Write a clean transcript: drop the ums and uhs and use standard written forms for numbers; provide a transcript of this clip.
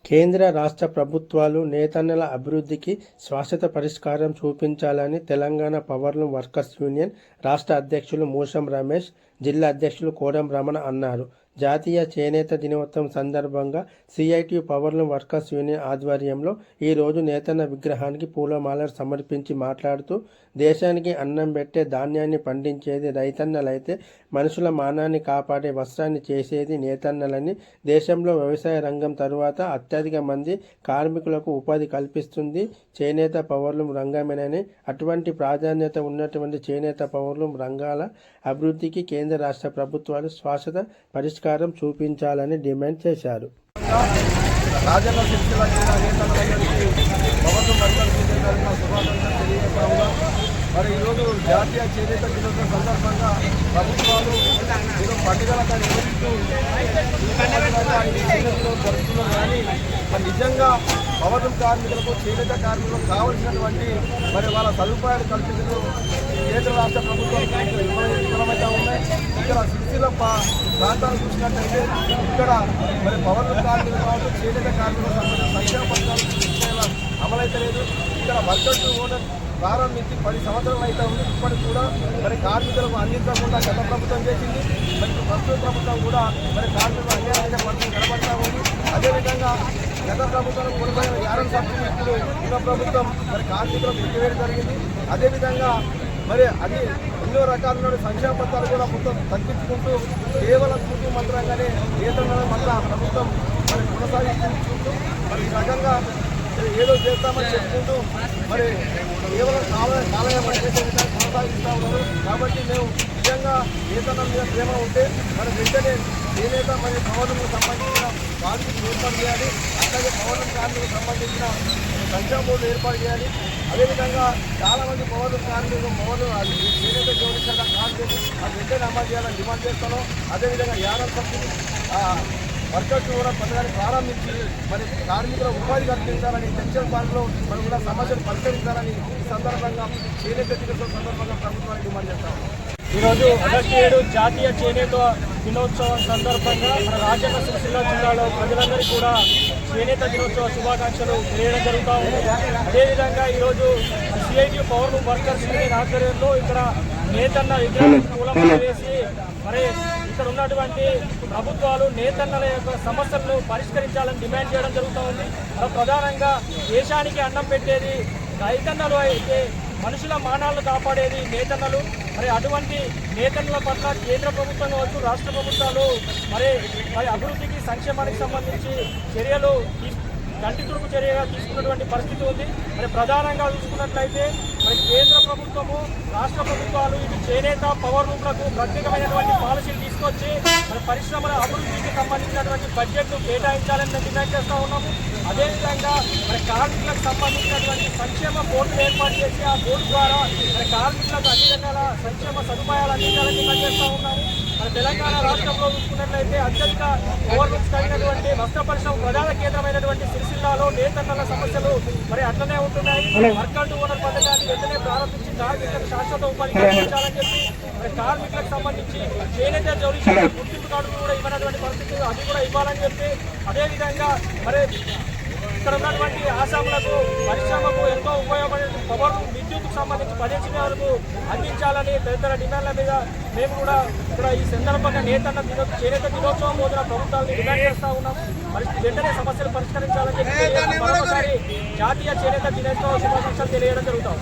కేంద్ర రాష్ట్ర ప్రభుత్వాలు నేతన్నల అభివృద్ధికి శాశ్వత పరిష్కారం చూపించాలని తెలంగాణ పవర్లూమ్ వర్కర్స్ యూనియన్ రాష్ట్ర అధ్యక్షులు మూషం రమేష్, జిల్లా అధ్యక్షులు కోడం రమణ అన్నారు. జాతీయ చేనేత దినోత్సవం సందర్భంగా సిఐటియు పవర్లూమ్ వర్కర్స్ యూనియన్ ఆధ్వర్యంలో ఈరోజు నేతన్న విగ్రహానికి పూలమాలలు సమర్పించి మాట్లాడుతూ, దేశానికి అన్నం పెట్టే ధాన్యాన్ని పండించేది రైతన్నలైతే మనుషుల మానాన్ని కాపాడే వస్త్రాన్ని చేసేది నేతన్నలని, దేశంలో వ్యవసాయ రంగం తరువాత అత్యధిక మంది కార్మికులకు ఉపాధి కల్పిస్తుంది చేనేత పవర్లూమ్ రంగమేనని, అటువంటి ప్రాధాన్యత ఉన్నటువంటి చేనేత పవర్లూమ్ రంగాల అభివృద్ధికి కేంద్ర రాష్ట్ర ప్రభుత్వాలు శాశ్వత పరిష్కారం చూపించాలని డిమాండ్ చేశారు. మరి ఈరోజు జాతీయ చేనేత దినోత్సవం సందర్భంగా ప్రభుత్వాలు ఏదో పండుగలకు జరుగుతున్నారు. కానీ మరి నిజంగా పవర్లూమ్ కార్మికులకు చేనేత కార్మికులకు కావలసినటువంటి మరి వాళ్ళ సదుపాయాలు కల్పించడం కేంద్ర రాష్ట్ర ప్రభుత్వాలు విఫలమైతే ఉన్నాయి. ఇక్కడ సిరిసిల్ల ప్రాంతాలు చూసినట్టయితే ఇక్కడ మరి పవర్లూమ్ కార్మికులు కావచ్చు, చేనేత కార్మికులకు సంబంధించిన సంక్షేమ పథకాలు అమలైతే లేదు. ఇక్కడ వర్కర్స్ ఓనర్ ప్రారంభించి 10 సంవత్సరాలు అయితే ఉంది. ఇప్పటికి కూడా మరి కార్మికులకు అందించకుండా గత ప్రభుత్వం చేసింది. మరి ప్రస్తుత ప్రభుత్వం కూడా మరి కార్మికులు అన్యాయంగా పడుతుంది కనబడతా ఉంది. అదేవిధంగా గత ప్రభుత్వం కొనసాగిన యారన్ సబ్సిడీ ఇప్పుడు ఉన్న ప్రభుత్వం మరి కార్మికులకు ఎత్తివేయడం జరిగింది. అదేవిధంగా మరి అది ఎన్నో రకాల సంక్షేమ పథకాలు కూడా మొత్తం తగ్గించుకుంటూ కేవలం తూతూ మంత్రంగానే ఏదైనా మళ్ళా ప్రభుత్వం మరి కొనసాగిస్తూ మరి ఈ రకంగా ఏదో చేస్తామని చెప్పుకుంటూ మరి కేవలం కాలయం చేసే విధంగా కొనసాగిస్తూ ఉన్నారు. కాబట్టి మేము నిజంగా ఏదైనా మీద ప్రేమ ఉంటే మరి వెంటనే చేనేత మరియు పవర్లూమ్కు సంబంధించిన కార్మికులు ఏర్పాటు చేయాలి. అలాగే పవర్లూమ్ కార్మికులకు సంబంధించిన సంక్షేమ బోర్డు ఏర్పాటు చేయాలి. అదేవిధంగా చాలామంది పవర్లూమ్ కార్మికులు చేనేత జోడించిన కార్మికులు అది వెంటనే అమలు చేయాలని డిమాండ్ చేస్తాను. అదేవిధంగా యానం సబ్సిడీ వర్కర్స్ కూడా పథకాన్ని ప్రారంభించి మరి కార్మికుల ఉపాధి కల్పించాలని, టెక్స్టైల్ పార్క్లో మనం కూడా సమస్యలు పరిష్కరించాలని ఈ సందర్భంగా చేనేత దినోత్సవం సందర్భంగా ప్రభుత్వానికి డిమాండ్ చేస్తాం. ఈరోజు ఆగస్టు 7 జాతీయ చేనేత దినోత్సవం సందర్భంగా మన రాజన్న సిరిసిల్ల జిల్లాలో ప్రజలందరికీ కూడా చేనేత దినోత్సవ శుభాకాంక్షలు తెలియడం జరుగుతూ ఉంది. అదేవిధంగా ఈరోజు సిఐటియు పవర్లూమ్ వర్కర్స్ యూనియన్ ఆధ్వర్యంలో ఇక్కడ నేతన్న విగ్రహానికి పూలమాల వేసి మరి ఇక్కడ ఉన్నటువంటి ప్రభుత్వాలు నేతన్నల యొక్క సమస్యలను పరిష్కరించాలని డిమాండ్ చేయడం జరుగుతూ ఉంది. ప్రధానంగా దేశానికి అన్నం పెట్టేది రైతన్నలు అయితే మనుషుల మానాలను కాపాడేది నేతన్నలు. మరి అటువంటి నేతన్నల పట్ల కేంద్ర ప్రభుత్వం కావచ్చు, రాష్ట్ర ప్రభుత్వాలు మరి అభివృద్ధికి సంక్షేమానికి సంబంధించి చర్యలు కంటి తుడుపు చర్యగా తీసుకున్నటువంటి పరిస్థితి ఉంది. మరి ప్రధానంగా చూసుకున్నట్లయితే మరి కేంద్ర ప్రభుత్వము, రాష్ట్ర ప్రభుత్వాలు ఇటు చేనేత పవర్లూమ్లకు ప్రత్యేకమైనటువంటి పాలసీలు తీసుకొచ్చి మరి పరిశ్రమల అభివృద్ధికి సంబంధించినటువంటి బడ్జెట్ను కేటాయించాలని మేము డిమాండ్ చేస్తూ ఉన్నాము. అదేవిధంగా మరి కార్మికులకు సంబంధించినటువంటి సంక్షేమ బోర్డులు ఏర్పాటు చేసి ఆ బోర్డు ద్వారా మరి కార్మికులకు అన్ని రకాల సంక్షేమ సదుపాయాలు అందించాలని డిమాండ్ చేస్తూ ఉన్నాము. మరి తెలంగాణ రాష్ట్రంలో చూసుకున్నట్లయితే అత్యధిక పవర్లూమ్స్ కలిగినటువంటి వస్త్ర పరిశ్రమ ప్రధాన కేంద్రమైనటువంటి సిరిసిల్లాలో నేతన్నల సమస్యలు మరి అట్లనే ఉంటున్నాయి. వర్కర్ టు ఓనర్ పథకాన్ని వెంటనే ప్రారంభించి కార్మికులకు శాశ్వత ఉపాధి కల్పించాలని చెప్పి మరి కార్మికులకు సంబంధించి చేనేత జోడించిన గుర్తింపు కార్డులు కూడా ఇవ్వనటువంటి పరిస్థితులు అది కూడా ఇవ్వాలని చెప్పి, అదేవిధంగా మరి ఇక్కడ ఉన్నటువంటి ఆసాములకు పరిశ్రమకు ఎంతో ఉపయోగపడే పవర్ విద్యుత్కు సంబంధించి 10 వరకు అందించాలని తదితర డిమాండ్ల మీద మేము కూడా ఇక్కడ ఈ సందర్భంగా చేనేత దినోత్సవం రోజున ప్రభుత్వాన్ని డిమాండ్ చేస్తూ ఉన్నాం. మరి వెంటనే సమస్యలు పరిష్కరించాలని చెప్పి మరొకసారి జాతీయ చేనేత దినోత్సవ శుభాకాంక్షలు తెలియడం జరుగుతాం.